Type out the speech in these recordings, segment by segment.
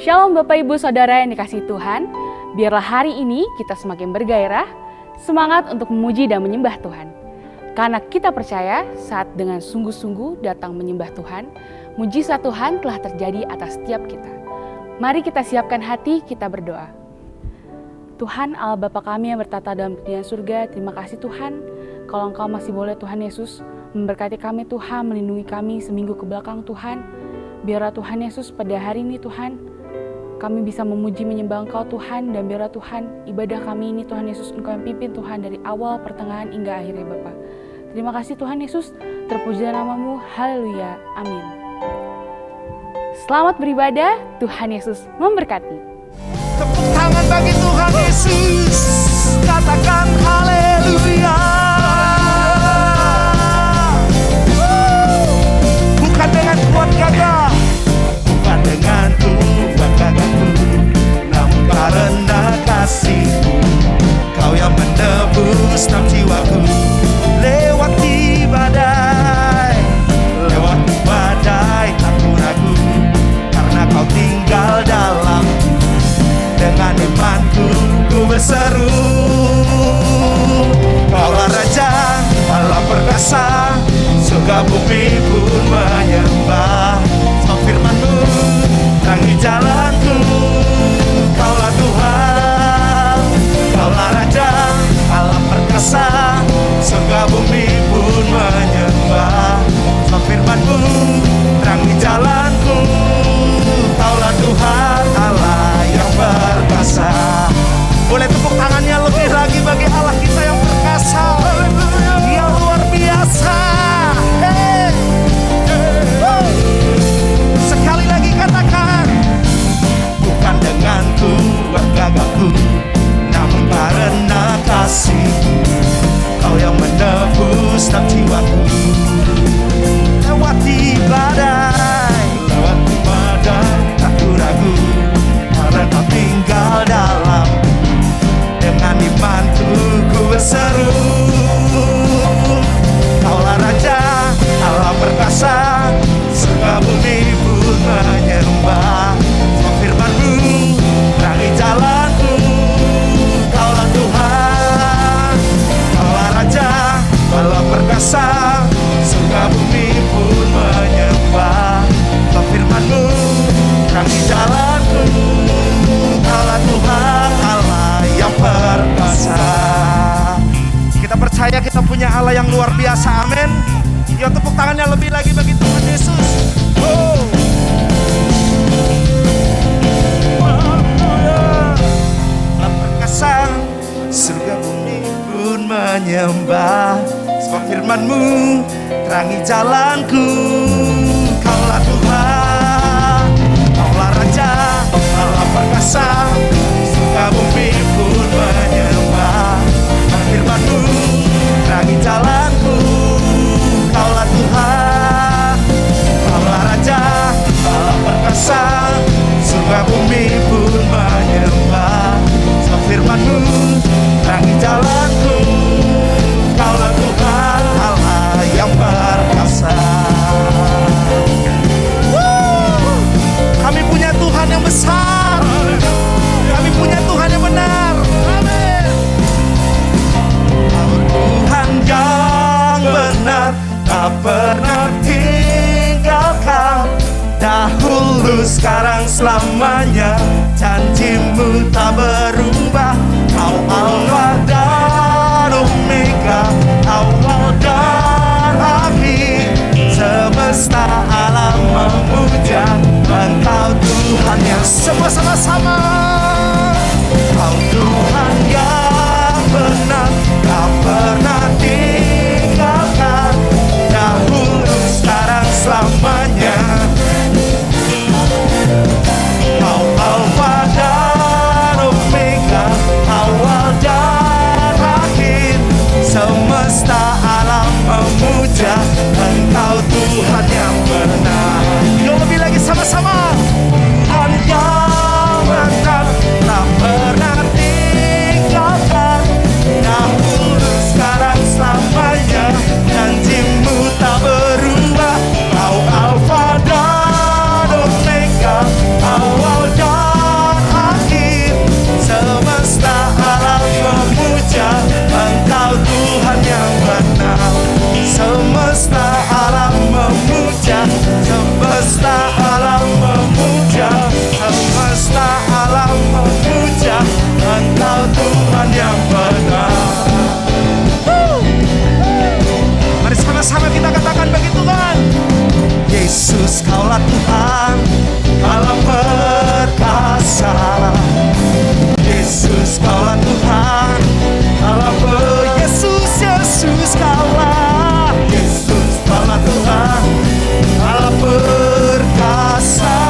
Shalom Bapak Ibu Saudara yang dikasihi Tuhan, biarlah hari ini kita semakin bergairah, semangat untuk memuji dan menyembah Tuhan. Karena kita percaya saat dengan sungguh-sungguh datang menyembah Tuhan, mujizat Tuhan telah terjadi atas setiap kita. Mari kita siapkan hati, kita berdoa. Tuhan Allah Bapa kami yang bertata dalam dunia surga, terima kasih Tuhan, kalau Engkau masih boleh Tuhan Yesus memberkati kami Tuhan, melindungi kami seminggu ke belakang Tuhan. Biarlah Tuhan Yesus pada hari ini Tuhan, kami bisa memuji menyembah Engkau Tuhan, dan biarlah Tuhan ibadah kami ini Tuhan Yesus Engkau yang pimpin Tuhan dari awal, pertengahan hingga akhirnya Bapa. Terima kasih Tuhan Yesus, terpujilah namamu, haleluya, amin. Selamat beribadah, Tuhan Yesus memberkati. Tepuk tangan bagi Tuhan Yesus, katakan haleluya. Bukan dengan kuat gagah, bukan dengan kuat gagahku, namun karena kasih-Mu, Kau yang menebus dalam jiwaku. Lewati badai tak ku ragu, karena Kau tinggal dalam. Dengan imanku ku berseru, Kaulah Raja, Allah perkasa, surga bumi pun menyembah. Sebab firman-Mu terangi jalanku. Kaulah Tuhan, Kaulah Raja, Allah perkasa, surga bumi pun menyembah. Sebab firman-Mu terangi jalanku. Kaulah Tuhan, Allah yang perkasa. Boleh tepuk tangannya lebih lagi bagi Allah kita yang perkasa, yang luar biasa. Hey. Sekali lagi katakan, bukan dengan kuat gagahku, namun karena kasih-Mu, Kau yang menebus dalam jiwaku. Lewati badai tak ku ragu, karena Kau tinggal dalam. Dengan imanku ku berseru, Kaulah Raja, Allah perkasa, surga bumi pun menyembah. Sebab firman-Mu terangi jalanku. Kaulah Tuhan, Kaulah Raja, Allah perkasa, surga bumi pun menyembah. Sebab firman-Mu terangi jalanku. Kaulah Tuhan, Allah yang perkasa. Kita percaya kita punya Allah yang luar biasa, amin. Yuk tepuk tangannya lebih lagi bagi Tuhan Yesus. Allah perkasa, surga bumi pun menyembah. Sebab firman-Mu terangi jalanku. Kaulah Tuhan, Kaulah Raja, Allah perkasa, surga bumi pun menyembah. Firman-Mu terangi jalanku. Kaulah Tuhan, Kaulah Raja, Allah perkasa, surga bumi pun menyembah. Sebab firman-Mu terangi jalanku. Kaulah Tuhan, Allah yang perkasa. Kami punya Tuhan yang besar, kami punya Tuhan yang benar. Amin. Tuhan yang benar, tak pernah tinggalkan. Dahulu, sekarang, selamanya, janji-Mu tak berubah. Kau Alfa dan Omega, awal dan akhir. Semesta alam memuja Engkau Tuhan yang semua sama-sama. Kau Tuhan yang benar, tak pernah tinggalkan. Dahulu, sekarang, selamanya. Kau Alfa dan Omega, Yesus, Kaulah Tuhan, Allah perkasa. Yesus, Kaulah Tuhan, Allah Yesus, Yesus, Kaulah. Yesus, Kaulah Tuhan, Allah perkasa.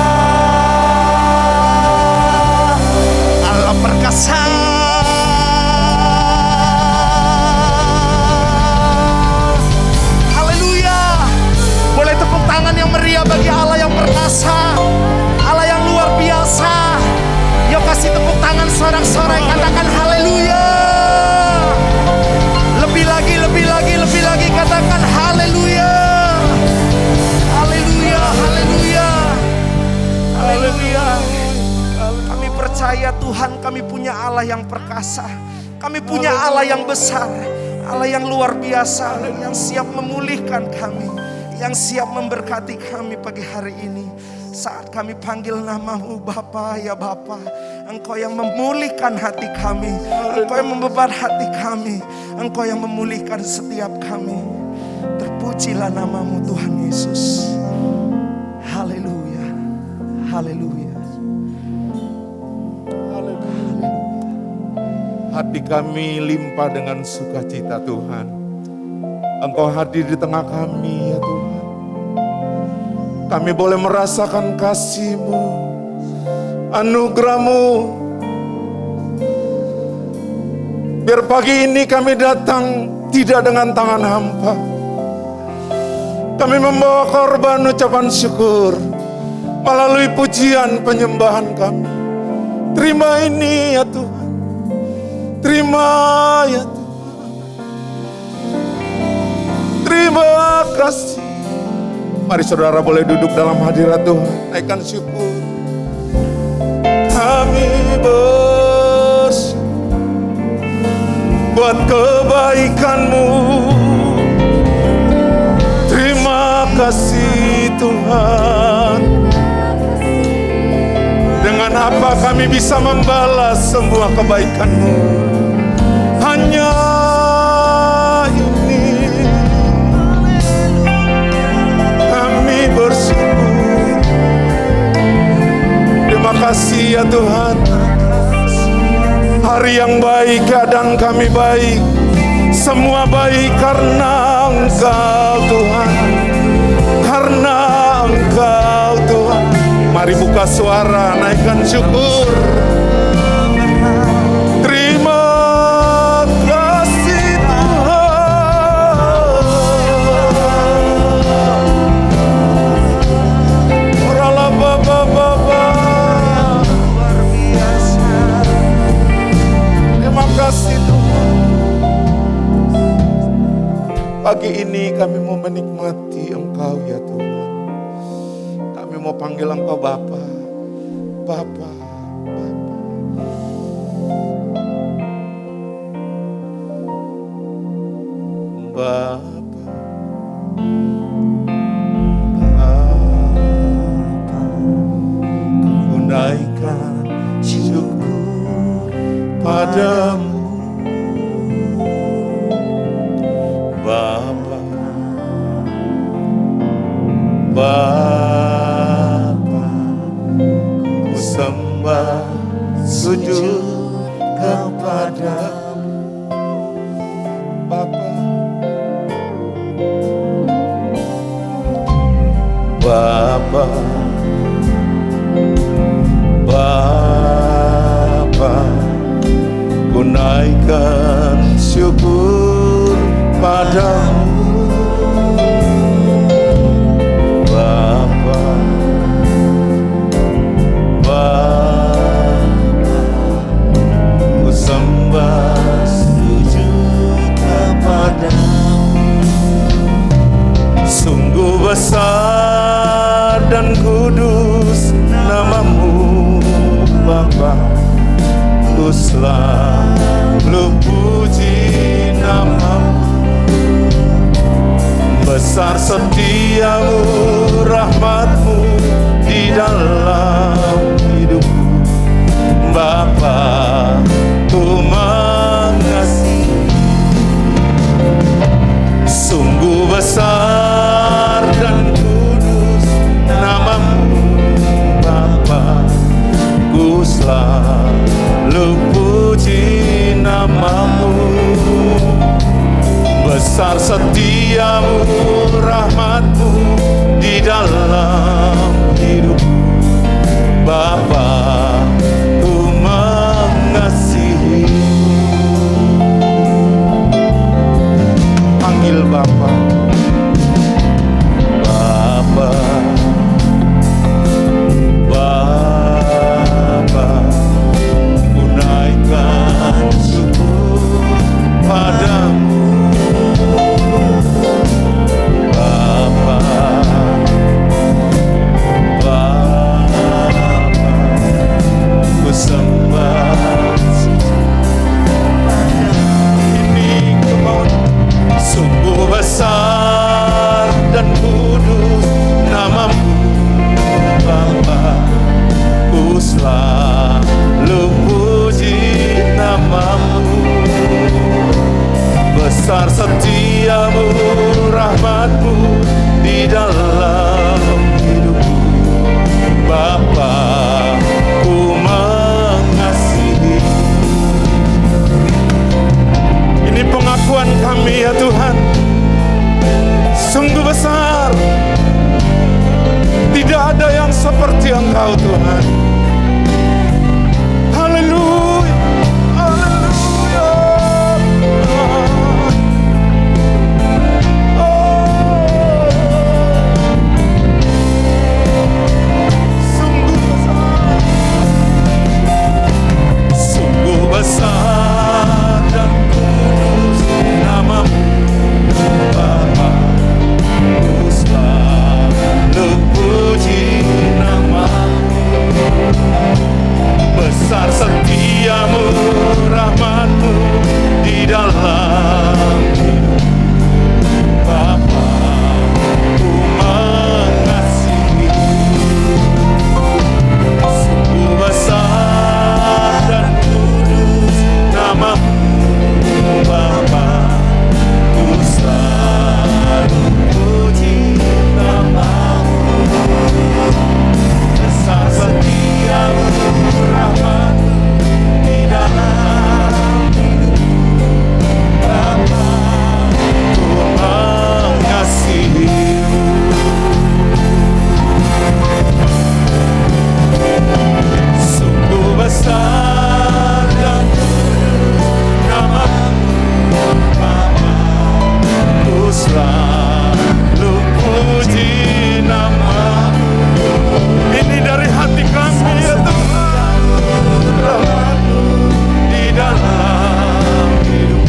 Allah perkasa. Haleluya. Boleh tepuk tangan yang meriah bagi Allah yang perkasa, Allah yang luar biasa. Yuk kasih tepuk tangan sorak-sorai, katakan haleluya. Lebih lagi, lebih lagi, lebih lagi, katakan haleluya. Haleluya, haleluya. Haleluya. Kami percaya Tuhan, kami punya Allah yang perkasa. Kami punya Allah yang besar, Allah yang luar biasa, yang siap memulihkan kami, yang siap memberkati kami pagi hari ini. Saat kami panggil namamu Bapa, ya Bapa, Engkau yang memulihkan hati kami, Engkau yang membeban hati kami, Engkau yang memulihkan setiap kami. Terpujilah namamu Tuhan Yesus. Haleluya, haleluya, haleluya. Hati kami limpah dengan sukacita Tuhan. Engkau hadir di tengah kami ya Tuhan. Kami boleh merasakan kasih-Mu, anugerah-Mu. Biar pagi ini kami datang tidak dengan tangan hampa. Kami membawa korban ucapan syukur melalui pujian penyembahan kami. Terima ini ya Tuhan. Terima ya Tuhan. Terima kasih. Mari saudara boleh duduk dalam hadirat Tuhan, naikkan syukur. Kami bersyukur buat kebaikan-Mu. Terima kasih Tuhan. Dengan apa kami bisa membalas semua kebaikan-Mu? Hanya bersyukur. Terima kasih ya Tuhan. Hari yang baik, keadaan kami baik, semua baik karena Engkau Tuhan, karena Engkau Tuhan. Mari buka suara, naikkan syukur. Terima kasih kasih Tuhan. Pagi ini kami mau menikmati Engkau ya Tuhan. Kami mau panggil Engkau Bapa, Bapa, Bapa. Bapa, Bapa, ku naikkan syukur padamu. Bapa, Bapa, ku sembah sujud kepadamu. Bapa, Bapa, Bapa, ku naikkan syukur padamu. Bapa, Bapa, ku sembah sujud kepadamu. Sungguh besar dan kudus namamu Bapa, ku selalu puji namamu. Besar setiamu, rahmatmu di dalam hidupku. Bapa, ku mengasihi. Sungguh besar dan kudus seperti Engkau Tuhan. Haleluya, haleluya. Sungguh besar dan kudus nama-Mu Bapa, ku selalu puji nama-Mu. Besar setiamu, rahmat-Mu di dalam hidup Bapa, ku mengasihi. Sungguh besar dan kudus nama-Mu Bapa, ku selalu puji nama-Mu. Besar setiamu, rahmat-Mu di dalam hidup Bapa, ku mengasihi-Mu. Sungguh besar dan kudus nama-Mu Bapa, ku selalu puji nama-Mu. Ini dari hati kami ya Tuhan, rahmat-Mu di dalam hidup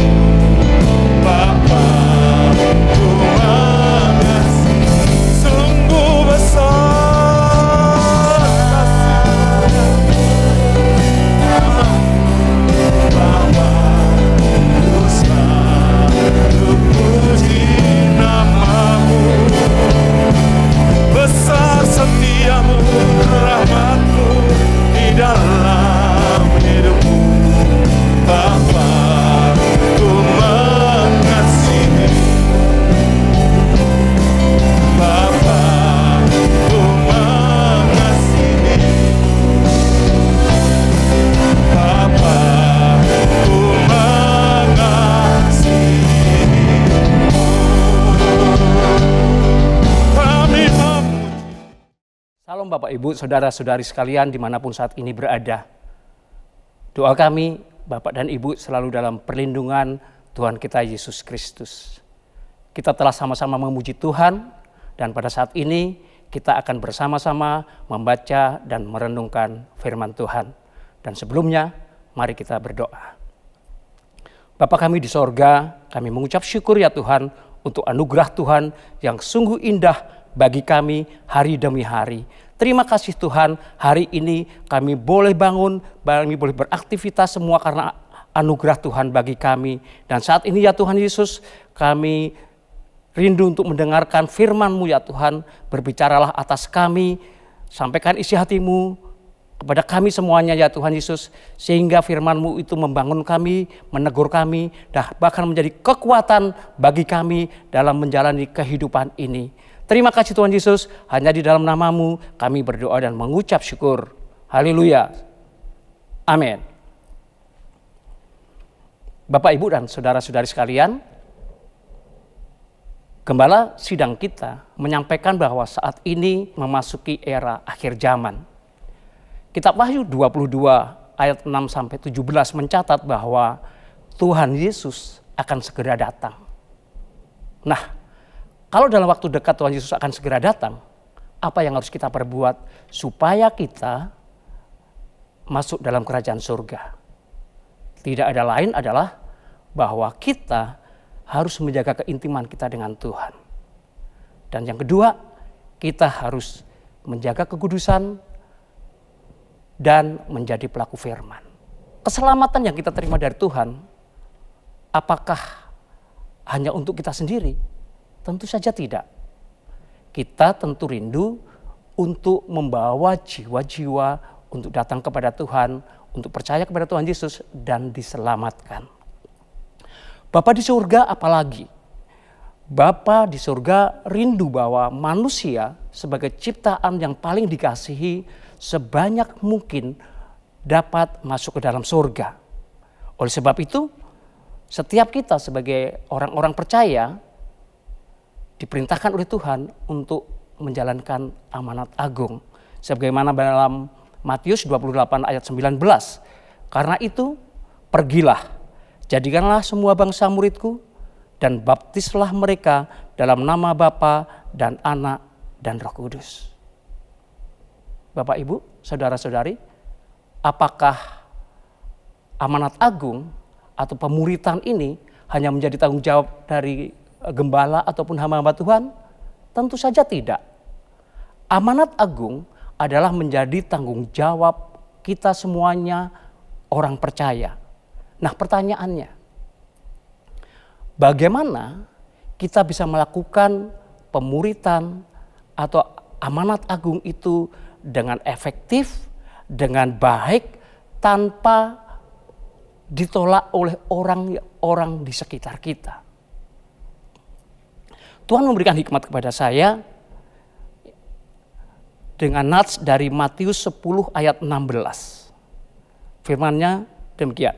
Bapa, ku mengasihi. Sungguh besar kasih-Mu Bapa, ku selalu puji nama-Mu. Besar setiamu, rahmat-Mu di dalam hidupku Bapa, ku mengasihi Bapa, ku mengasihi Bapa, ku mengasihi. Kami memuji. Salam Bapak Ibu, Saudara-saudari sekalian dimanapun saat ini berada. Doa kami, Bapak dan Ibu selalu dalam perlindungan Tuhan kita Yesus Kristus. Kita telah sama-sama memuji Tuhan dan pada saat ini kita akan bersama-sama membaca dan merenungkan firman Tuhan. Dan sebelumnya, mari kita berdoa. Bapa kami di sorga, kami mengucap syukur ya Tuhan untuk anugerah Tuhan yang sungguh indah bagi kami hari demi hari. Terima kasih Tuhan, hari ini kami boleh bangun, kami boleh beraktivitas semua karena anugerah Tuhan bagi kami. Dan saat ini ya Tuhan Yesus, kami rindu untuk mendengarkan firman-Mu ya Tuhan. Berbicaralah atas kami, sampaikan isi hati-Mu kepada kami semuanya ya Tuhan Yesus. Sehingga firman-Mu itu membangun kami, menegur kami, dan bahkan menjadi kekuatan bagi kami dalam menjalani kehidupan ini. Terima kasih Tuhan Yesus, hanya di dalam nama-Mu kami berdoa dan mengucap syukur. Haleluya. Amin. Bapak, Ibu, dan saudara-saudari sekalian, Gembala sidang kita menyampaikan bahwa saat ini memasuki era akhir zaman. Kitab Wahyu 22 ayat 6-17 mencatat bahwa Tuhan Yesus akan segera datang. Nah, kalau dalam waktu dekat Tuhan Yesus akan segera datang, apa yang harus kita perbuat supaya kita masuk dalam kerajaan surga? Tidak ada lain adalah bahwa kita harus menjaga keintiman kita dengan Tuhan. Dan yang kedua, kita harus menjaga kekudusan dan menjadi pelaku firman. Keselamatan yang kita terima dari Tuhan, apakah hanya untuk kita sendiri? Tentu saja tidak. Kita tentu rindu untuk membawa jiwa-jiwa untuk datang kepada Tuhan, untuk percaya kepada Tuhan Yesus dan diselamatkan. Bapa di surga apalagi? Bapa di surga rindu bahwa manusia sebagai ciptaan yang paling dikasihi sebanyak mungkin dapat masuk ke dalam surga. Oleh sebab itu, setiap kita sebagai orang-orang percaya diperintahkan oleh Tuhan untuk menjalankan amanat agung. Sebagaimana dalam Matius 28 ayat 19. Karena itu, pergilah, jadikanlah semua bangsa muridku, dan baptislah mereka dalam nama Bapa dan Anak dan Roh Kudus. Bapak, Ibu, saudara-saudari, apakah amanat agung atau pemuritan ini hanya menjadi tanggung jawab dari gembala ataupun hamba-hamba Tuhan? Tentu saja tidak. Amanat agung adalah menjadi tanggung jawab kita semuanya orang percaya. Nah, pertanyaannya, bagaimana kita bisa melakukan pemuritan atau amanat agung itu dengan efektif, dengan baik, tanpa ditolak oleh orang-orang di sekitar kita? Tuhan memberikan hikmat kepada saya dengan nats dari Matius 10 ayat 16. Firman-Nya demikian.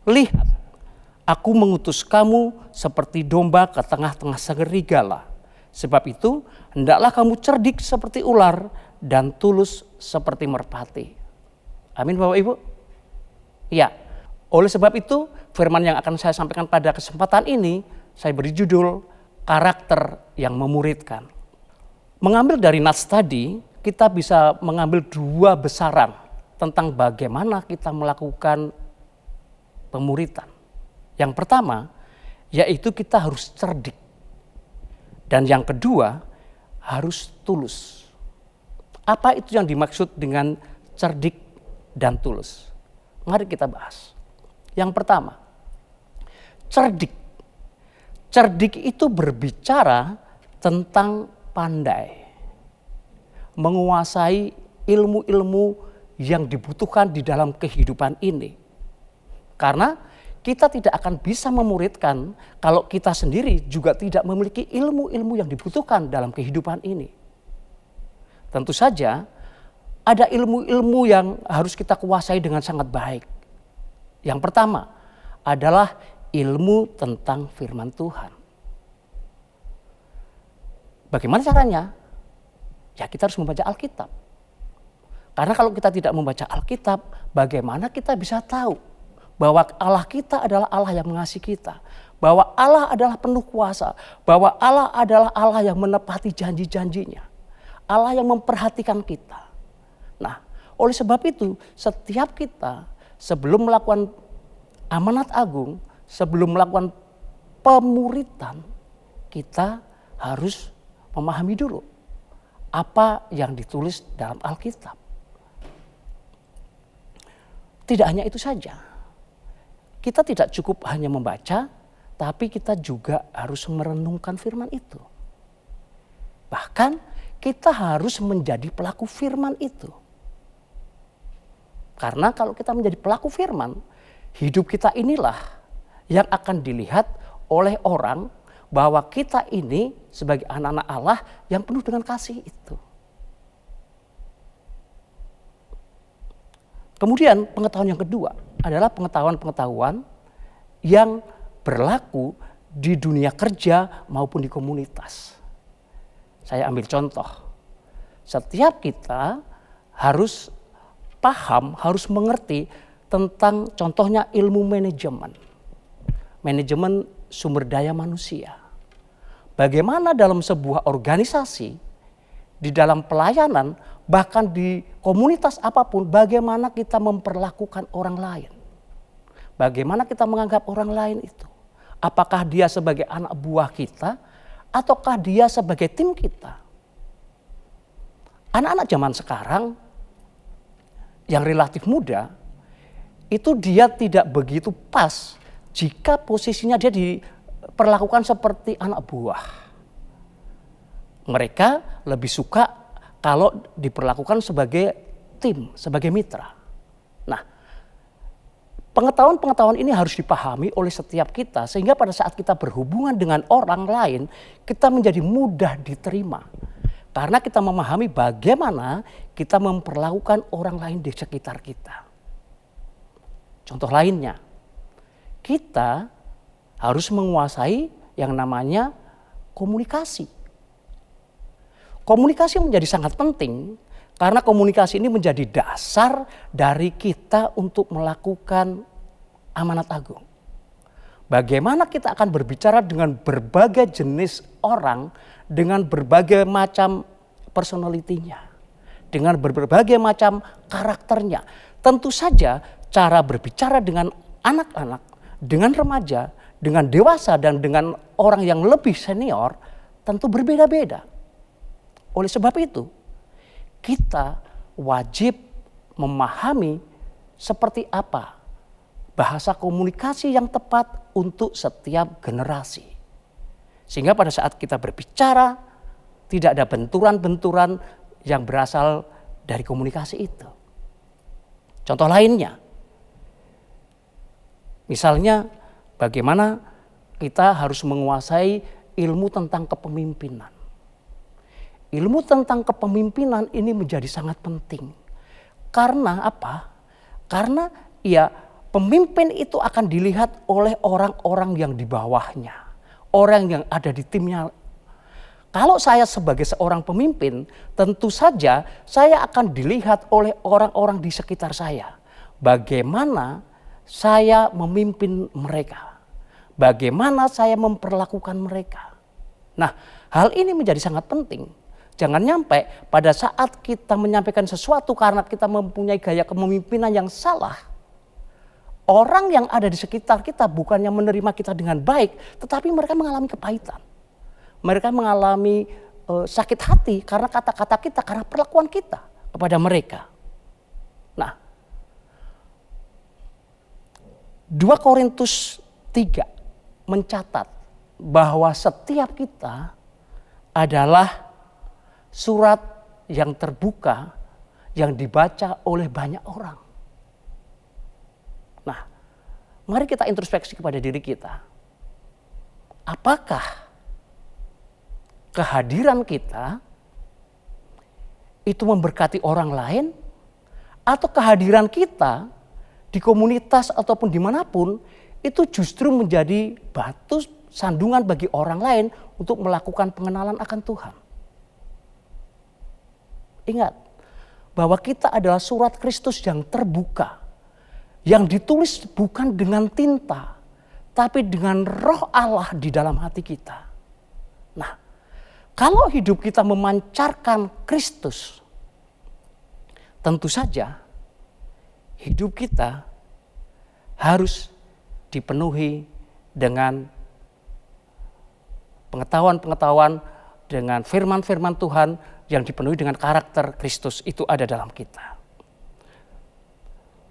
Lihat, aku mengutus kamu seperti domba ke tengah-tengah serigala. Sebab itu, hendaklah kamu cerdik seperti ular dan tulus seperti merpati. Amin, Bapak Ibu? Ya, oleh sebab itu firman yang akan saya sampaikan pada kesempatan ini, saya beri judul karakter yang memuridkan. Mengambil dari nats tadi, kita bisa mengambil dua besaran tentang bagaimana kita melakukan pemuritan. Yang pertama, yaitu kita harus cerdik. Dan yang kedua, harus tulus. Apa itu yang dimaksud dengan cerdik dan tulus? Mari kita bahas. Yang pertama, cerdik. Cerdik itu berbicara tentang pandai, menguasai ilmu-ilmu yang dibutuhkan di dalam kehidupan ini. Karena kita tidak akan bisa memuridkan kalau kita sendiri juga tidak memiliki ilmu-ilmu yang dibutuhkan dalam kehidupan ini. Tentu saja ada ilmu-ilmu yang harus kita kuasai dengan sangat baik. Yang pertama adalah ilmu tentang firman Tuhan. Bagaimana caranya? Ya, kita harus membaca Alkitab. Karena kalau kita tidak membaca Alkitab, bagaimana kita bisa tahu bahwa Allah kita adalah Allah yang mengasihi kita, bahwa Allah adalah penuh kuasa, bahwa Allah adalah Allah yang menepati janji-janjinya, Allah yang memperhatikan kita. Nah, oleh sebab itu, setiap kita sebelum melakukan amanat agung, sebelum melakukan pemuritan, kita harus memahami dulu apa yang ditulis dalam Alkitab. Tidak hanya itu saja, kita tidak cukup hanya membaca, tapi kita juga harus merenungkan firman itu. Bahkan kita harus menjadi pelaku firman itu. Karena kalau kita menjadi pelaku firman, hidup kita inilah yang akan dilihat oleh orang bahwa kita ini sebagai anak-anak Allah yang penuh dengan kasih itu. Kemudian pengetahuan yang kedua adalah pengetahuan-pengetahuan yang berlaku di dunia kerja maupun di komunitas. Saya ambil contoh. Setiap kita harus paham, harus mengerti tentang contohnya ilmu manajemen. Manajemen sumber daya manusia. Bagaimana dalam sebuah organisasi, di dalam pelayanan, bahkan di komunitas apapun, bagaimana kita memperlakukan orang lain. Bagaimana kita menganggap orang lain itu. Apakah dia sebagai anak buah kita, ataukah dia sebagai tim kita. Anak-anak zaman sekarang yang relatif muda, itu dia tidak begitu pas jika posisinya dia diperlakukan seperti anak buah. Mereka lebih suka kalau diperlakukan sebagai tim, sebagai mitra. Nah, pengetahuan-pengetahuan ini harus dipahami oleh setiap kita sehingga pada saat kita berhubungan dengan orang lain, kita menjadi mudah diterima. Karena kita memahami bagaimana kita memperlakukan orang lain di sekitar kita. Contoh lainnya, kita harus menguasai yang namanya komunikasi. Komunikasi menjadi sangat penting Karena komunikasi ini menjadi dasar dari kita untuk melakukan amanat agung. Bagaimana kita akan berbicara dengan berbagai jenis orang, dengan berbagai macam personalitinya, dengan berbagai macam karakternya. Tentu saja cara berbicara dengan anak-anak, dengan remaja, dengan dewasa, dan dengan orang yang lebih senior tentu berbeda-beda. Oleh sebab itu, kita wajib memahami seperti apa bahasa komunikasi yang tepat untuk setiap generasi. Sehingga pada saat kita berbicara, tidak ada benturan-benturan yang berasal dari komunikasi itu. Contoh lainnya, misalnya bagaimana kita harus menguasai ilmu tentang kepemimpinan. Ilmu tentang kepemimpinan ini menjadi sangat penting. Karena apa? Karena pemimpin itu akan dilihat oleh orang-orang yang di bawahnya. Orang yang ada di timnya. Kalau saya sebagai seorang pemimpin, tentu saja saya akan dilihat oleh orang-orang di sekitar saya. Bagaimana saya memimpin mereka. Bagaimana saya memperlakukan mereka. Nah, hal ini menjadi sangat penting. Jangan nyampe pada saat kita menyampaikan sesuatu karena kita mempunyai gaya kepemimpinan yang salah. Orang yang ada di sekitar kita bukannya menerima kita dengan baik, tetapi mereka mengalami kepahitan. Mereka mengalami sakit hati karena kata-kata kita, karena perlakuan kita kepada mereka. Nah, 2 Korintus 3 mencatat bahwa setiap kita adalah surat yang terbuka yang dibaca oleh banyak orang. Nah, mari kita introspeksi kepada diri kita. Apakah kehadiran kita itu memberkati orang lain, atau kehadiran kita di komunitas ataupun dimanapun itu justru menjadi batu sandungan bagi orang lain untuk melakukan pengenalan akan Tuhan. Ingat bahwa kita adalah surat Kristus yang terbuka, yang ditulis bukan dengan tinta, tapi dengan Roh Allah di dalam hati kita. Nah, kalau hidup kita memancarkan Kristus, tentu saja hidup kita harus dipenuhi dengan pengetahuan-pengetahuan, dengan firman-firman Tuhan yang dipenuhi dengan karakter Kristus itu ada dalam kita.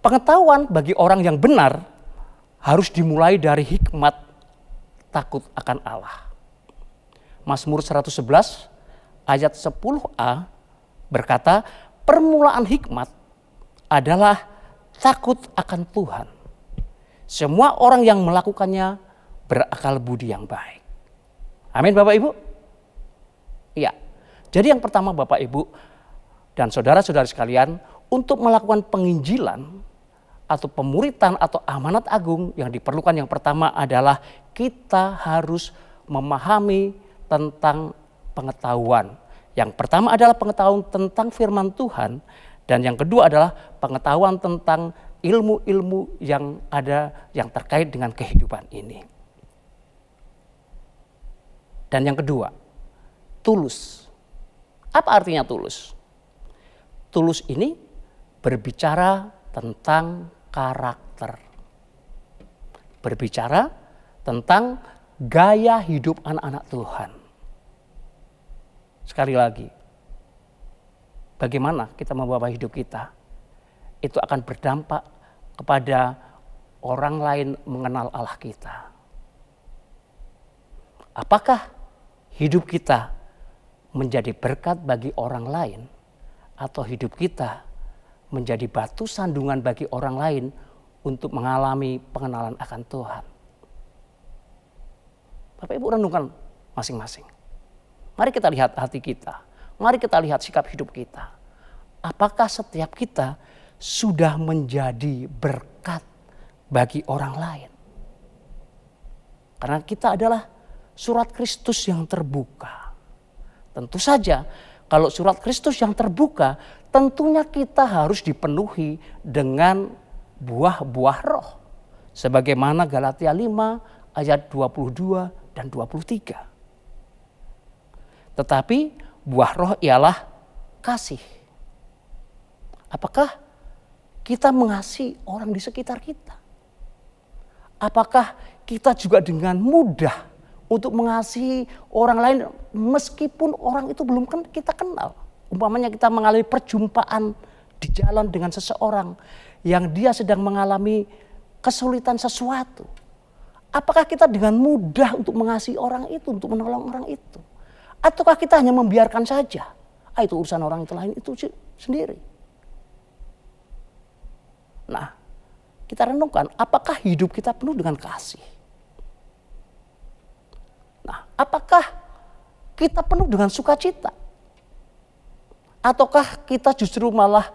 Pengetahuan bagi orang yang benar harus dimulai dari hikmat takut akan Allah. Mazmur 111 ayat 10a berkata, permulaan hikmat adalah takut akan Tuhan. Semua orang yang melakukannya berakal budi yang baik. Amin Bapak Ibu? Iya. Jadi yang pertama Bapak Ibu dan saudara-saudara sekalian, untuk melakukan penginjilan atau pemuritan atau amanat agung yang diperlukan yang pertama adalah kita harus memahami tentang pengetahuan. Yang pertama adalah pengetahuan tentang firman Tuhan, dan yang kedua adalah pengetahuan tentang ilmu-ilmu yang ada yang terkait dengan kehidupan ini. Dan yang kedua, tulus. Apa artinya tulus? Tulus ini berbicara tentang karakter. Berbicara tentang gaya hidup anak-anak Tuhan. Sekali lagi, bagaimana kita membawa hidup kita, itu akan berdampak kepada orang lain mengenal Allah kita. Apakah hidup kita menjadi berkat bagi orang lain, atau hidup kita menjadi batu sandungan bagi orang lain untuk mengalami pengenalan akan Tuhan? Bapak Ibu renungkan masing-masing. Mari kita lihat hati kita. Mari kita lihat sikap hidup kita. Apakah setiap kita sudah menjadi berkat bagi orang lain? Karena kita adalah surat Kristus yang terbuka. Tentu saja kalau surat Kristus yang terbuka, tentunya kita harus dipenuhi dengan buah-buah roh. Sebagaimana Galatia 5 ayat 22 dan 23. Tetapi buah roh ialah kasih. Apakah kita mengasihi orang di sekitar kita? Apakah kita juga dengan mudah untuk mengasihi orang lain meskipun orang itu belum kita kenal? Umpamanya kita mengalami perjumpaan di jalan dengan seseorang yang dia sedang mengalami kesulitan sesuatu. Apakah kita dengan mudah untuk mengasihi orang itu, untuk menolong orang itu? Ataukah kita hanya membiarkan saja? Itu urusan orang itu lain, itu sendiri. Nah, kita renungkan apakah hidup kita penuh dengan kasih? Nah, apakah kita penuh dengan sukacita? Ataukah kita justru malah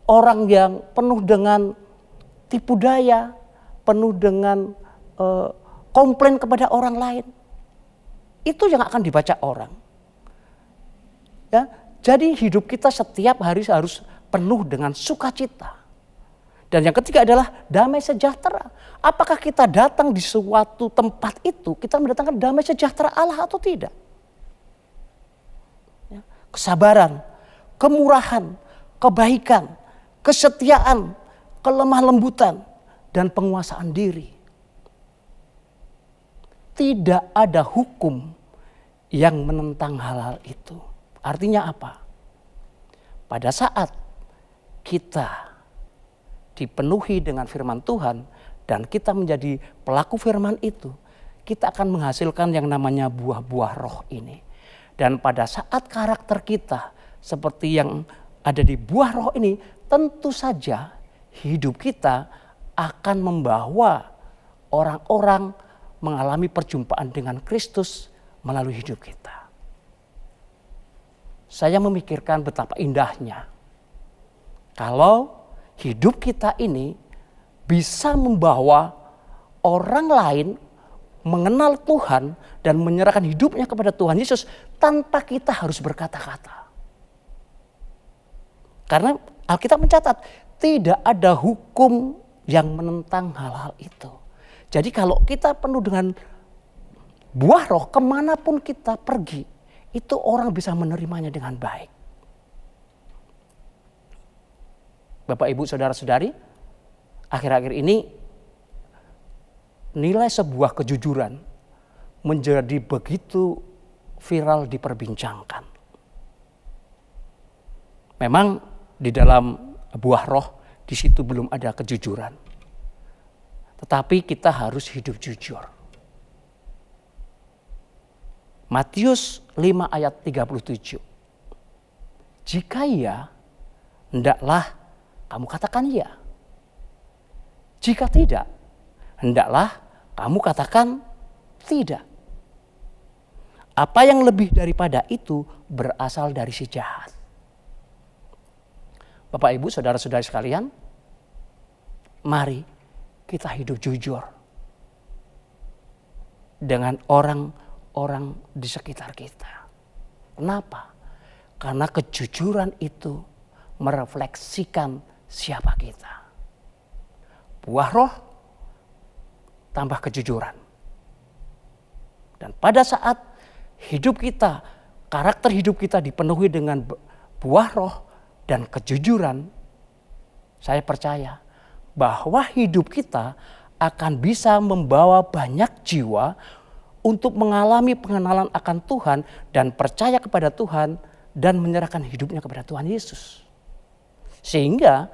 orang yang penuh dengan tipu daya, penuh dengan komplain kepada orang lain? Itu yang akan dibaca orang. Ya, jadi hidup kita setiap hari harus penuh dengan sukacita. Dan yang ketiga adalah damai sejahtera. Apakah kita datang di suatu tempat itu, kita mendatangkan damai sejahtera Allah atau tidak? Ya, kesabaran, kemurahan, kebaikan, kesetiaan, kelemah lembutan, dan penguasaan diri. Tidak ada hukum yang menentang hal-hal itu. Artinya apa? Pada saat kita dipenuhi dengan firman Tuhan dan kita menjadi pelaku firman itu, kita akan menghasilkan yang namanya buah-buah roh ini. Dan pada saat karakter kita seperti yang ada di buah roh ini, tentu saja hidup kita akan membawa orang-orang mengalami perjumpaan dengan Kristus melalui hidup kita. Saya memikirkan betapa indahnya kalau hidup kita ini bisa membawa orang lain mengenal Tuhan dan menyerahkan hidupnya kepada Tuhan Yesus tanpa kita harus berkata-kata. Karena Alkitab mencatat tidak ada hukum yang menentang hal-hal itu. Jadi kalau kita penuh dengan buah roh, kemanapun kita pergi, itu orang bisa menerimanya dengan baik. Bapak, Ibu, Saudara-saudari, akhir-akhir ini nilai sebuah kejujuran menjadi begitu viral diperbincangkan. Memang di dalam buah roh di situ belum ada kejujuran. Tetapi kita harus hidup jujur. Matius 5 ayat 37. Jika iya, hendaklah kamu katakan iya. Jika tidak, hendaklah kamu katakan tidak. Apa yang lebih daripada itu berasal dari si jahat. Bapak, Ibu, Saudara-saudari sekalian, mari kita hidup jujur dengan orang-orang di sekitar kita. Kenapa? Karena kejujuran itu merefleksikan siapa kita. Buah roh tambah kejujuran. Dan pada saat hidup kita, karakter hidup kita dipenuhi dengan buah roh dan kejujuran, saya percaya bahwa hidup kita akan bisa membawa banyak jiwa untuk mengalami pengenalan akan Tuhan dan percaya kepada Tuhan dan menyerahkan hidupnya kepada Tuhan Yesus. Sehingga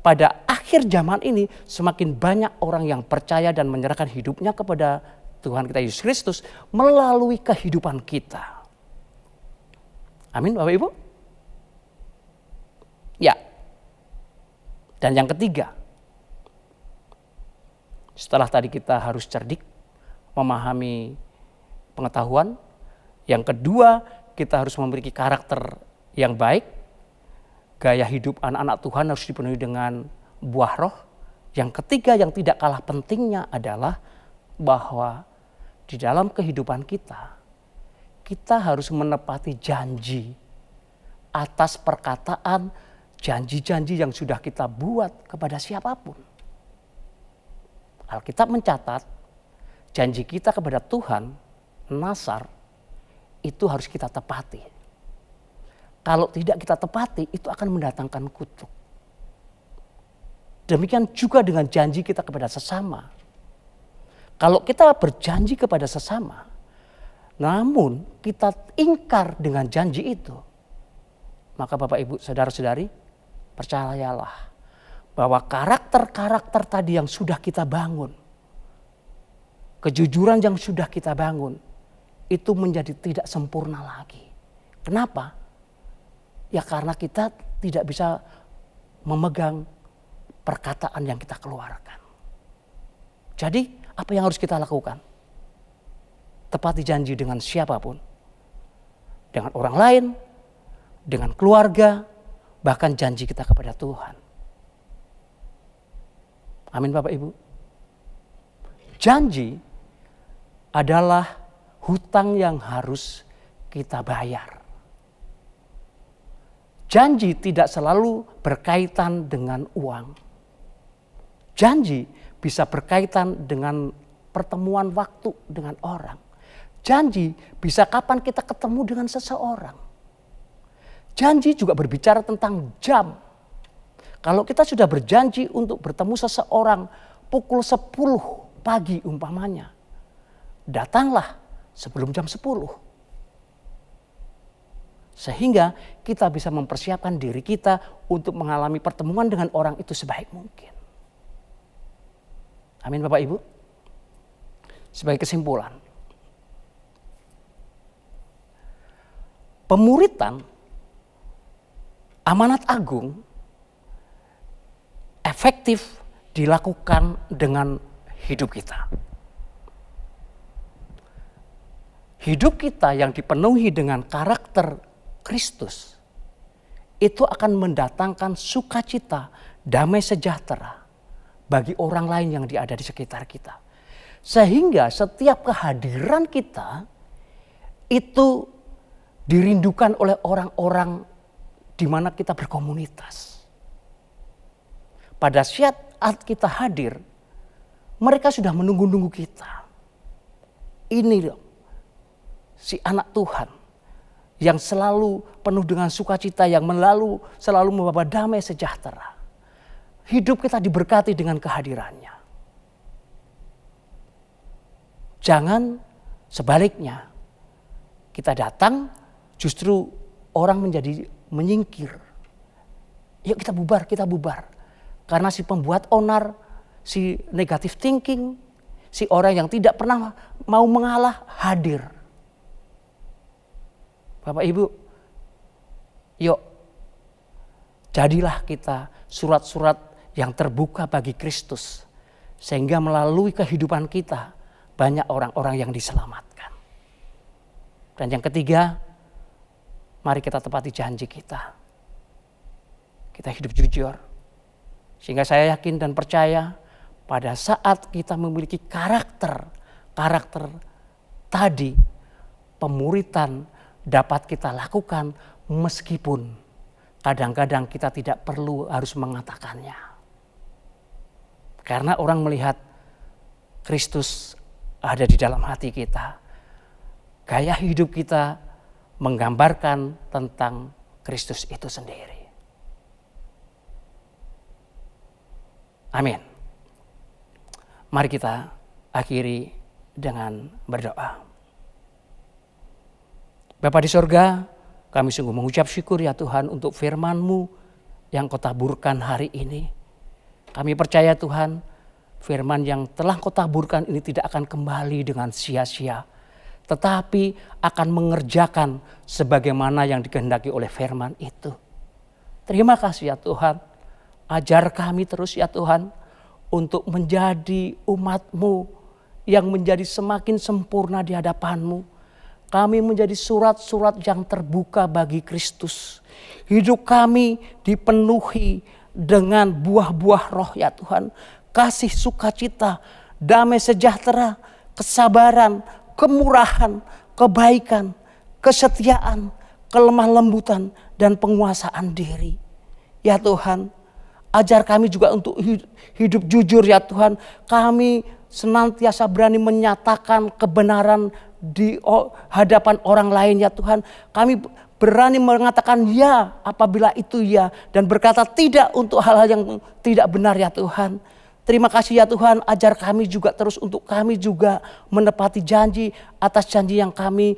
pada akhir zaman ini semakin banyak orang yang percaya dan menyerahkan hidupnya kepada Tuhan kita Yesus Kristus melalui kehidupan kita. Amin, Bapak Ibu? Ya. Dan yang ketiga, setelah tadi kita harus cerdik, memahami pengetahuan. Yang kedua, kita harus memiliki karakter yang baik. Gaya hidup anak-anak Tuhan harus dipenuhi dengan buah roh. Yang ketiga yang tidak kalah pentingnya adalah bahwa di dalam kehidupan kita, kita harus menepati janji atas perkataan janji-janji yang sudah kita buat kepada siapapun. Alkitab mencatat janji kita kepada Tuhan, Nasar, itu harus kita tepati. Kalau tidak kita tepati, itu akan mendatangkan kutuk. Demikian juga dengan janji kita kepada sesama. Kalau kita berjanji kepada sesama, namun kita ingkar dengan janji itu, maka Bapak Ibu saudara-saudari, percayalah bahwa karakter-karakter tadi yang sudah kita bangun, kejujuran yang sudah kita bangun, itu menjadi tidak sempurna lagi. Kenapa? Ya karena kita tidak bisa memegang perkataan yang kita keluarkan. Jadi apa yang harus kita lakukan? Tepati janji dengan siapapun. Dengan orang lain, dengan keluarga, bahkan janji kita kepada Tuhan. Amin Bapak Ibu. Janji adalah hutang yang harus kita bayar. Janji tidak selalu berkaitan dengan uang. Janji bisa berkaitan dengan pertemuan waktu dengan orang. Janji bisa kapan kita ketemu dengan seseorang. Janji juga berbicara tentang jam. Kalau kita sudah berjanji untuk bertemu seseorang pukul 10 pagi umpamanya, datanglah sebelum jam 10. Sehingga kita bisa mempersiapkan diri kita untuk mengalami pertemuan dengan orang itu sebaik mungkin. Amin Bapak Ibu. Sebagai kesimpulan, pemuritan amanat agung efektif dilakukan dengan hidup kita. Hidup kita yang dipenuhi dengan karakter Kristus itu akan mendatangkan sukacita, damai sejahtera bagi orang lain yang ada di sekitar kita. Sehingga setiap kehadiran kita itu dirindukan oleh orang-orang di mana kita berkomunitas. Pada saat kita hadir, mereka sudah menunggu-nunggu kita. Ini loh, si anak Tuhan yang selalu penuh dengan sukacita, yang selalu membawa damai sejahtera. Hidup kita diberkati dengan kehadirannya. Jangan sebaliknya, kita datang justru orang menjadi menyingkir. Yuk kita bubar. Karena si pembuat onar, si negative thinking, si orang yang tidak pernah mau mengalah hadir. Bapak Ibu, yuk jadilah kita surat-surat yang terbuka bagi Kristus. Sehingga melalui kehidupan kita banyak orang-orang yang diselamatkan. Dan yang ketiga, mari kita tepati janji kita. Kita hidup jujur. Sehingga saya yakin dan percaya pada saat kita memiliki karakter tadi, pemuritan dapat kita lakukan meskipun kadang-kadang kita tidak perlu harus mengatakannya. Karena orang melihat Kristus ada di dalam hati kita. Gaya hidup kita menggambarkan tentang Kristus itu sendiri. Amin. Mari kita akhiri dengan berdoa. Bapa di sorga, kami sungguh mengucap syukur ya Tuhan untuk firman-Mu yang Kau taburkan hari ini. Kami percaya Tuhan, firman yang telah Kau taburkan ini tidak akan kembali dengan sia-sia, tetapi akan mengerjakan sebagaimana yang dikehendaki oleh firman itu. Terima kasih ya Tuhan. Ajar kami terus ya Tuhan untuk menjadi umat-Mu yang menjadi semakin sempurna di hadapan-Mu. Kami menjadi surat-surat yang terbuka bagi Kristus. Hidup kami dipenuhi dengan buah-buah roh ya Tuhan. Kasih sukacita, damai sejahtera, kesabaran, kemurahan, kebaikan, kesetiaan, kelemah lembutan, dan penguasaan diri. Ya Tuhan, ajar kami juga untuk hidup jujur ya Tuhan. Kami senantiasa berani menyatakan kebenaran di hadapan orang lain ya Tuhan. Kami berani mengatakan ya apabila itu ya, dan berkata tidak untuk hal-hal yang tidak benar ya Tuhan. Terima kasih ya Tuhan, ajar kami juga terus untuk kami juga menepati janji atas janji yang kami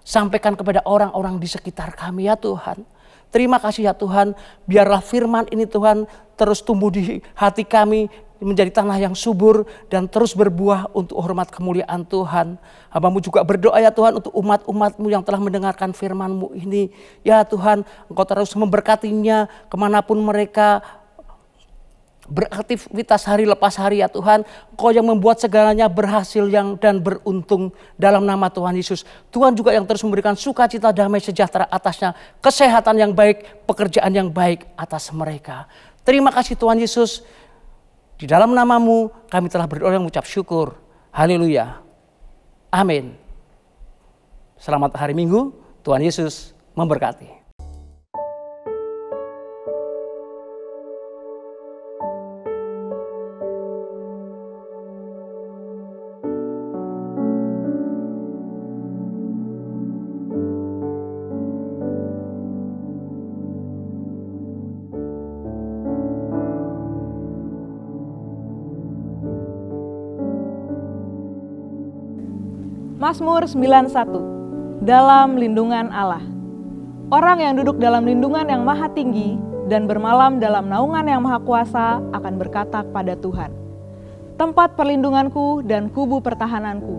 sampaikan kepada orang-orang di sekitar kami ya Tuhan. Terima kasih ya Tuhan, biarlah firman ini Tuhan terus tumbuh di hati kami, menjadi tanah yang subur dan terus berbuah untuk hormat kemuliaan Tuhan. Hamba-Mu juga berdoa ya Tuhan untuk umat-umat-Mu yang telah mendengarkan firman-Mu ini. Ya Tuhan, Engkau terus memberkatinya kemanapun mereka beraktivitas hari lepas hari ya Tuhan. Engkau yang membuat segalanya berhasil dan beruntung dalam nama Tuhan Yesus. Tuhan juga yang terus memberikan sukacita, damai, sejahtera atasnya. Kesehatan yang baik, pekerjaan yang baik atas mereka. Terima kasih Tuhan Yesus. Di dalam nama-Mu kami telah berdoa dan mengucap syukur. Haleluya. Amin. Selamat hari Minggu. Tuhan Yesus memberkati. Mazmur 91. Dalam lindungan Allah. Orang yang duduk dalam lindungan yang maha tinggi dan bermalam dalam naungan yang maha kuasa akan berkata kepada Tuhan, tempat perlindunganku dan kubu pertahananku,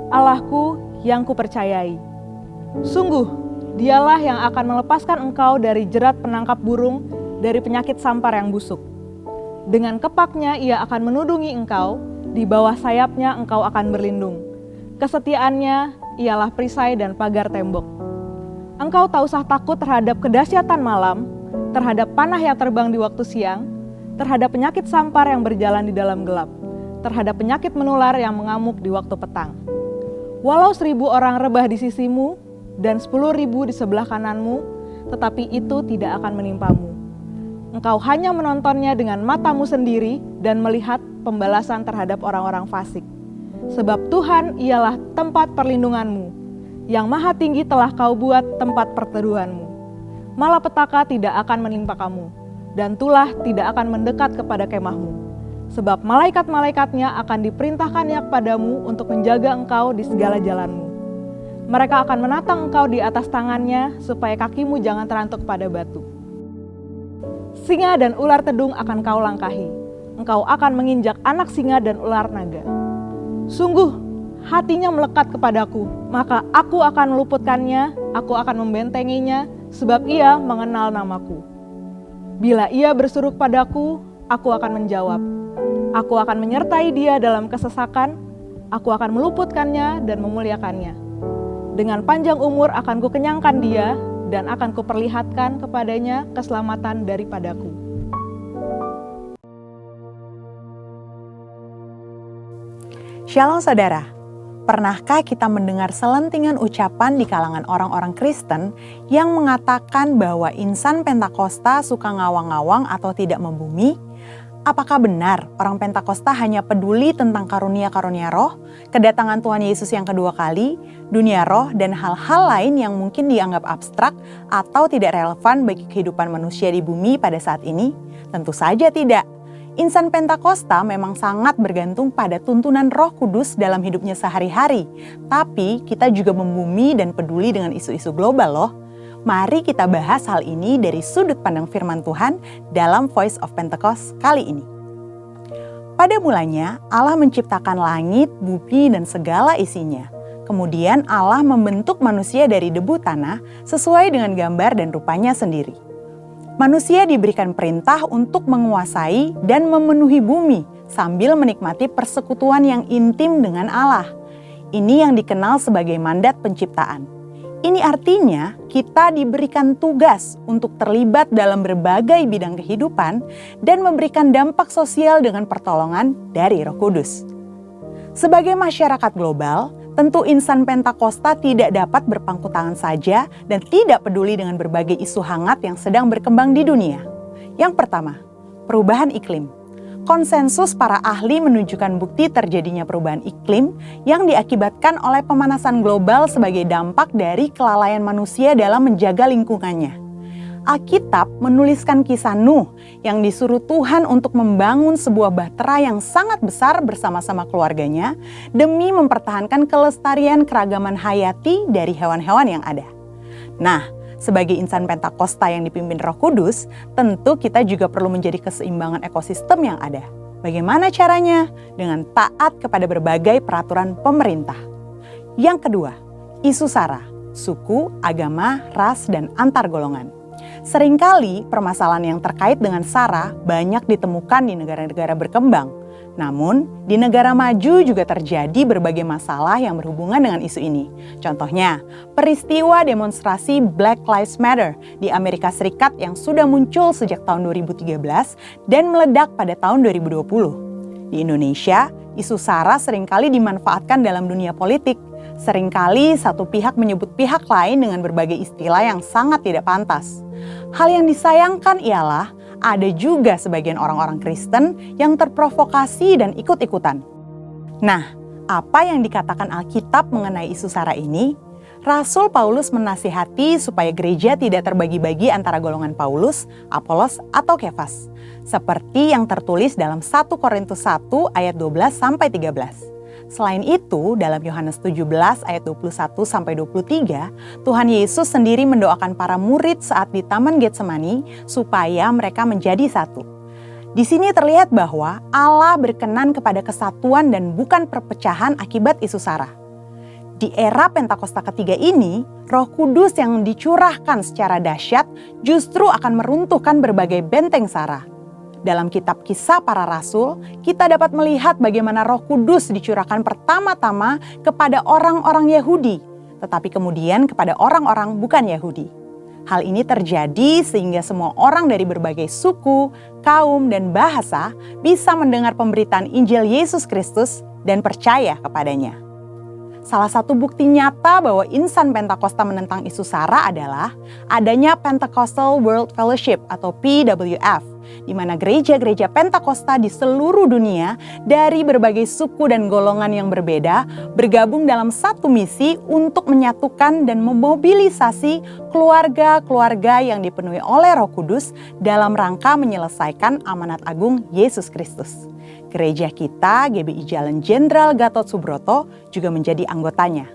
Allahku yang kupercayai. Sungguh, dialah yang akan melepaskan engkau dari jerat penangkap burung, dari penyakit sampar yang busuk. Dengan kepaknya ia akan menudungi engkau, di bawah sayapnya engkau akan berlindung. Kesetiaannya ialah perisai dan pagar tembok. Engkau tak usah takut terhadap kedahsyatan malam, terhadap panah yang terbang di waktu siang, terhadap penyakit sampar yang berjalan di dalam gelap, terhadap penyakit menular yang mengamuk di waktu petang. Walau 1.000 orang rebah di sisimu dan 10.000 di sebelah kananmu, tetapi itu tidak akan menimpamu. Engkau hanya menontonnya dengan matamu sendiri dan melihat pembalasan terhadap orang-orang fasik. Sebab Tuhan ialah tempat perlindunganmu, yang maha tinggi telah kau buat tempat perteduhanmu. Malapetaka tidak akan menimpa kamu, dan tulah tidak akan mendekat kepada kemahmu. Sebab malaikat-malaikatnya akan diperintahkannya kepadamu untuk menjaga engkau di segala jalanmu. Mereka akan menatang engkau di atas tangannya, supaya kakimu jangan terantuk pada batu. Singa dan ular tedung akan kau langkahi. Engkau akan menginjak anak singa dan ular naga. Sungguh, hatinya melekat kepadaku, maka aku akan meluputkannya, aku akan membentenginya, sebab ia mengenal namaku. Bila ia berseru kepadaku, aku akan menjawab. Aku akan menyertai dia dalam kesesakan, aku akan meluputkannya dan memuliakannya. Dengan panjang umur akan kukenyangkan dia, dan akan kuperlihatkan kepadanya keselamatan daripadaku. Shalom saudara, pernahkah kita mendengar selentingan ucapan di kalangan orang-orang Kristen yang mengatakan bahwa insan Pentakosta suka ngawang-ngawang atau tidak membumi? Apakah benar orang Pentakosta hanya peduli tentang karunia-karunia roh, kedatangan Tuhan Yesus yang kedua kali, dunia roh, dan hal-hal lain yang mungkin dianggap abstrak atau tidak relevan bagi kehidupan manusia di bumi pada saat ini? Tentu saja tidak. Insan Pentakosta memang sangat bergantung pada tuntunan Roh Kudus dalam hidupnya sehari-hari. Tapi kita juga membumi dan peduli dengan isu-isu global loh. Mari kita bahas hal ini dari sudut pandang firman Tuhan dalam Voice of Pentecost kali ini. Pada mulanya Allah menciptakan langit, bumi, dan segala isinya. Kemudian Allah membentuk manusia dari debu tanah sesuai dengan gambar dan rupanya sendiri. Manusia diberikan perintah untuk menguasai dan memenuhi bumi sambil menikmati persekutuan yang intim dengan Allah. Ini yang dikenal sebagai mandat penciptaan. Ini artinya kita diberikan tugas untuk terlibat dalam berbagai bidang kehidupan dan memberikan dampak sosial dengan pertolongan dari Roh Kudus. Sebagai masyarakat global, tentu insan Pentakosta tidak dapat berpangku tangan saja dan tidak peduli dengan berbagai isu hangat yang sedang berkembang di dunia. Yang pertama, perubahan iklim. Konsensus para ahli menunjukkan bukti terjadinya perubahan iklim yang diakibatkan oleh pemanasan global sebagai dampak dari kelalaian manusia dalam menjaga lingkungannya. Alkitab menuliskan kisah Nuh yang disuruh Tuhan untuk membangun sebuah bahtera yang sangat besar bersama-sama keluarganya demi mempertahankan kelestarian keragaman hayati dari hewan-hewan yang ada. Nah, sebagai insan Pentakosta yang dipimpin Roh Kudus, tentu kita juga perlu menjadi keseimbangan ekosistem yang ada. Bagaimana caranya? Dengan taat kepada berbagai peraturan pemerintah. Yang kedua, isu SARA, suku, agama, ras, dan antar golongan. Seringkali permasalahan yang terkait dengan SARA banyak ditemukan di negara-negara berkembang. Namun, di negara maju juga terjadi berbagai masalah yang berhubungan dengan isu ini. Contohnya, peristiwa demonstrasi Black Lives Matter di Amerika Serikat yang sudah muncul sejak tahun 2013 dan meledak pada tahun 2020. Di Indonesia, isu SARA seringkali dimanfaatkan dalam dunia politik. Seringkali satu pihak menyebut pihak lain dengan berbagai istilah yang sangat tidak pantas. Hal yang disayangkan ialah ada juga sebagian orang-orang Kristen yang terprovokasi dan ikut-ikutan. Nah, apa yang dikatakan Alkitab mengenai isu SARA ini? Rasul Paulus menasihati supaya gereja tidak terbagi-bagi antara golongan Paulus, Apolos, atau Kefas. Seperti yang tertulis dalam 1 Korintus 1 ayat 12-13. Selain itu, dalam Yohanes 17 ayat 21-23, Tuhan Yesus sendiri mendoakan para murid saat di Taman Getsemani supaya mereka menjadi satu. Di sini terlihat bahwa Allah berkenan kepada kesatuan dan bukan perpecahan akibat isu SARA. Di era Pentakosta ketiga ini, Roh Kudus yang dicurahkan secara dahsyat justru akan meruntuhkan berbagai benteng SARA. Dalam kitab Kisah Para Rasul, kita dapat melihat bagaimana Roh Kudus dicurahkan pertama-tama kepada orang-orang Yahudi, tetapi kemudian kepada orang-orang bukan Yahudi. Hal ini terjadi sehingga semua orang dari berbagai suku, kaum, dan bahasa bisa mendengar pemberitaan Injil Yesus Kristus dan percaya kepadanya. Salah satu bukti nyata bahwa insan Pentakosta menentang isu SARA adalah adanya Pentecostal World Fellowship atau PWF, di mana gereja-gereja Pentakosta di seluruh dunia dari berbagai suku dan golongan yang berbeda bergabung dalam satu misi untuk menyatukan dan memobilisasi keluarga-keluarga yang dipenuhi oleh Roh Kudus dalam rangka menyelesaikan amanat agung Yesus Kristus. Gereja kita, GBI Jalan Jenderal Gatot Subroto, juga menjadi anggotanya.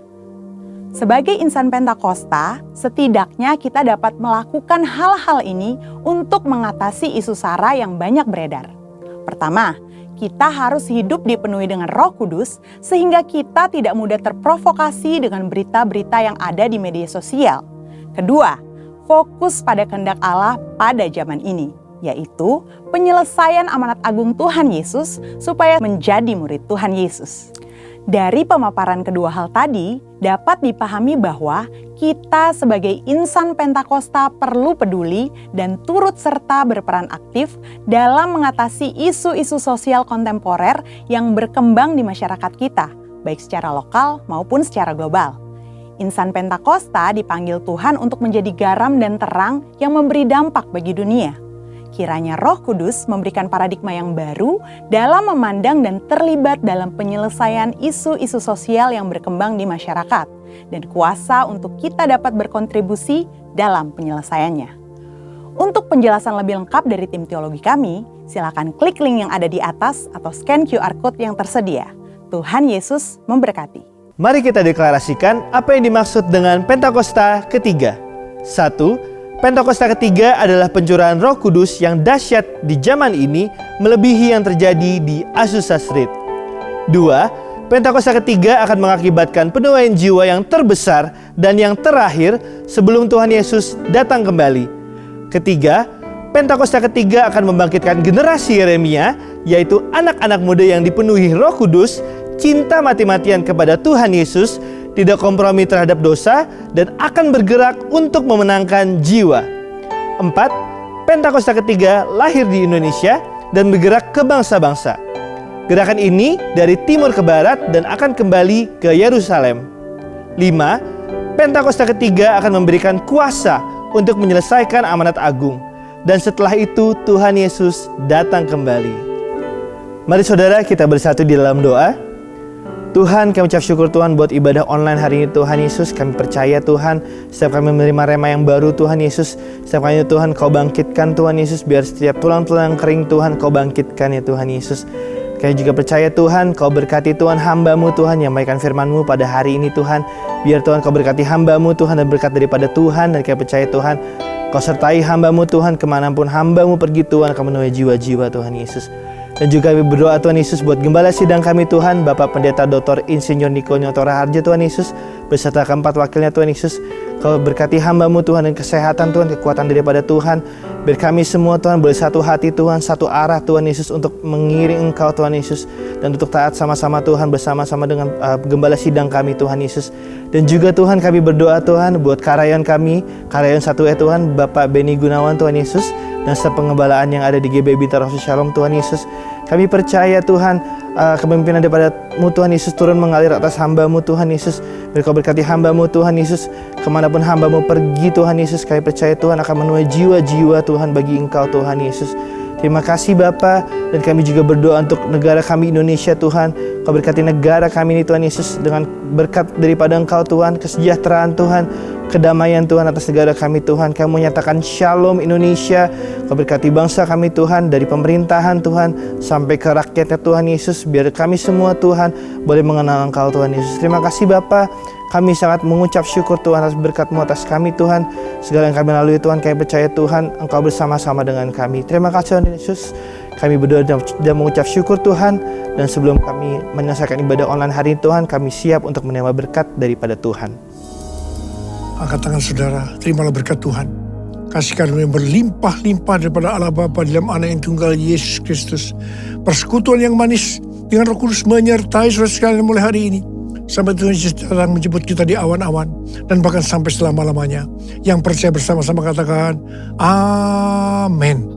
Sebagai insan Pentakosta, setidaknya kita dapat melakukan hal-hal ini untuk mengatasi isu SARA yang banyak beredar. Pertama, kita harus hidup dipenuhi dengan Roh Kudus sehingga kita tidak mudah terprovokasi dengan berita-berita yang ada di media sosial. Kedua, fokus pada kehendak Allah pada zaman ini, yaitu penyelesaian amanat agung Tuhan Yesus supaya menjadi murid Tuhan Yesus. Dari pemaparan kedua hal tadi, dapat dipahami bahwa kita sebagai insan Pentakosta perlu peduli dan turut serta berperan aktif dalam mengatasi isu-isu sosial kontemporer yang berkembang di masyarakat kita, baik secara lokal maupun secara global. Insan Pentakosta dipanggil Tuhan untuk menjadi garam dan terang yang memberi dampak bagi dunia. Kiranya Roh Kudus memberikan paradigma yang baru dalam memandang dan terlibat dalam penyelesaian isu-isu sosial yang berkembang di masyarakat dan kuasa untuk kita dapat berkontribusi dalam penyelesaiannya. Untuk penjelasan lebih lengkap dari tim teologi kami, silakan klik link yang ada di atas atau scan QR Code yang tersedia. Tuhan Yesus memberkati. Mari kita deklarasikan apa yang dimaksud dengan Pentakosta ketiga. 1. Pentakosta ketiga adalah pencurahan Roh Kudus yang dahsyat di zaman ini melebihi yang terjadi di Azusa Street. 2. Pentakosta ketiga akan mengakibatkan penuaian jiwa yang terbesar dan yang terakhir sebelum Tuhan Yesus datang kembali. Ketiga, Pentakosta ketiga akan membangkitkan generasi Yeremia, yaitu anak-anak muda yang dipenuhi Roh Kudus, cinta mati-matian kepada Tuhan Yesus, tidak kompromi terhadap dosa, dan akan bergerak untuk memenangkan jiwa. 4. Pentakosta ketiga lahir di Indonesia dan bergerak ke bangsa-bangsa. Gerakan ini dari timur ke barat dan akan kembali ke Yerusalem. 5. Pentakosta ketiga akan memberikan kuasa untuk menyelesaikan amanat agung. Dan setelah itu Tuhan Yesus datang kembali. Mari saudara kita bersatu di dalam doa. Tuhan, kami ucap syukur Tuhan buat ibadah online hari ini Tuhan Yesus. Kami percaya Tuhan, setiap kami menerima rema yang baru Tuhan Yesus, setiap kali Tuhan Kau bangkitkan Tuhan Yesus, biar setiap tulang-tulang kering Tuhan Kau bangkitkan ya Tuhan Yesus. Kami juga percaya Tuhan, Kau berkati Tuhan hamba-Mu Tuhan yang menyampaikan firman-Mu pada hari ini Tuhan. Biar Tuhan Kau berkati hamba-Mu Tuhan dan berkat daripada Tuhan. Dan kami percaya Tuhan, Kau sertai hamba-Mu Tuhan kemanapun hamba-Mu pergi Tuhan, Kau menuai jiwa-jiwa Tuhan Yesus. Dan juga kami berdoa Tuhan Yesus buat gembala sidang kami Tuhan, Bapak Pendeta Dr. Insinyur Niko Nyotora Harjo Tuhan Yesus, beserta keempat wakilnya Tuhan Yesus. Kau berkati hamba-Mu Tuhan dan kesehatan Tuhan, kekuatan daripada Tuhan. Biar kami semua Tuhan boleh satu hati Tuhan, satu arah Tuhan Yesus untuk mengiring Engkau Tuhan Yesus. Dan untuk taat sama-sama Tuhan bersama-sama dengan gembala sidang kami Tuhan Yesus. Dan juga Tuhan kami berdoa Tuhan buat karyawan kami, karyawan satu Tuhan, Bapak Beni Gunawan Tuhan Yesus. Dan sepengembalaan yang ada di GBI Bintaro Shalom Tuhan Yesus. Kami percaya Tuhan kepemimpinan daripada-Mu Tuhan Yesus turun mengalir atas hamba-Mu Tuhan Yesus. Biar Kau berkati hamba-Mu Tuhan Yesus, kemanapun hamba-Mu pergi Tuhan Yesus. Kami percaya Tuhan akan menuai jiwa-jiwa Tuhan bagi Engkau Tuhan Yesus. Terima kasih Bapa, dan kami juga berdoa untuk negara kami Indonesia Tuhan. Kau berkati negara kami ini Tuhan Yesus dengan berkat daripada Engkau Tuhan, kesejahteraan Tuhan, kedamaian Tuhan atas negara kami Tuhan. Kami menyatakan shalom Indonesia. Kau berkati bangsa kami Tuhan, dari pemerintahan Tuhan sampai ke rakyatnya Tuhan Yesus. Biar kami semua Tuhan boleh mengenal Engkau Tuhan Yesus. Terima kasih Bapa. Kami sangat mengucap syukur Tuhan atas berkat-Mu atas kami Tuhan. Segala yang kami lalui Tuhan, kami percaya Tuhan Engkau bersama-sama dengan kami. Terima kasih Tuhan Yesus. Kami berdoa dan mengucap syukur Tuhan. Dan sebelum kami menyelesaikan ibadah online hari ini Tuhan, kami siap untuk menerima berkat daripada Tuhan. Angkat tangan saudara, terimalah berkat Tuhan. Kasih karunia yang berlimpah-limpah daripada Allah Bapa dalam Anak yang tunggal Yesus Kristus. Persekutuan yang manis dengan Roh Kudus menyertai saudara sekalian mulai hari ini. Sampai Tuhan Yesus datang menjemput kita di awan-awan. Dan bahkan sampai selama-lamanya. Yang percaya bersama-sama katakan, Amin.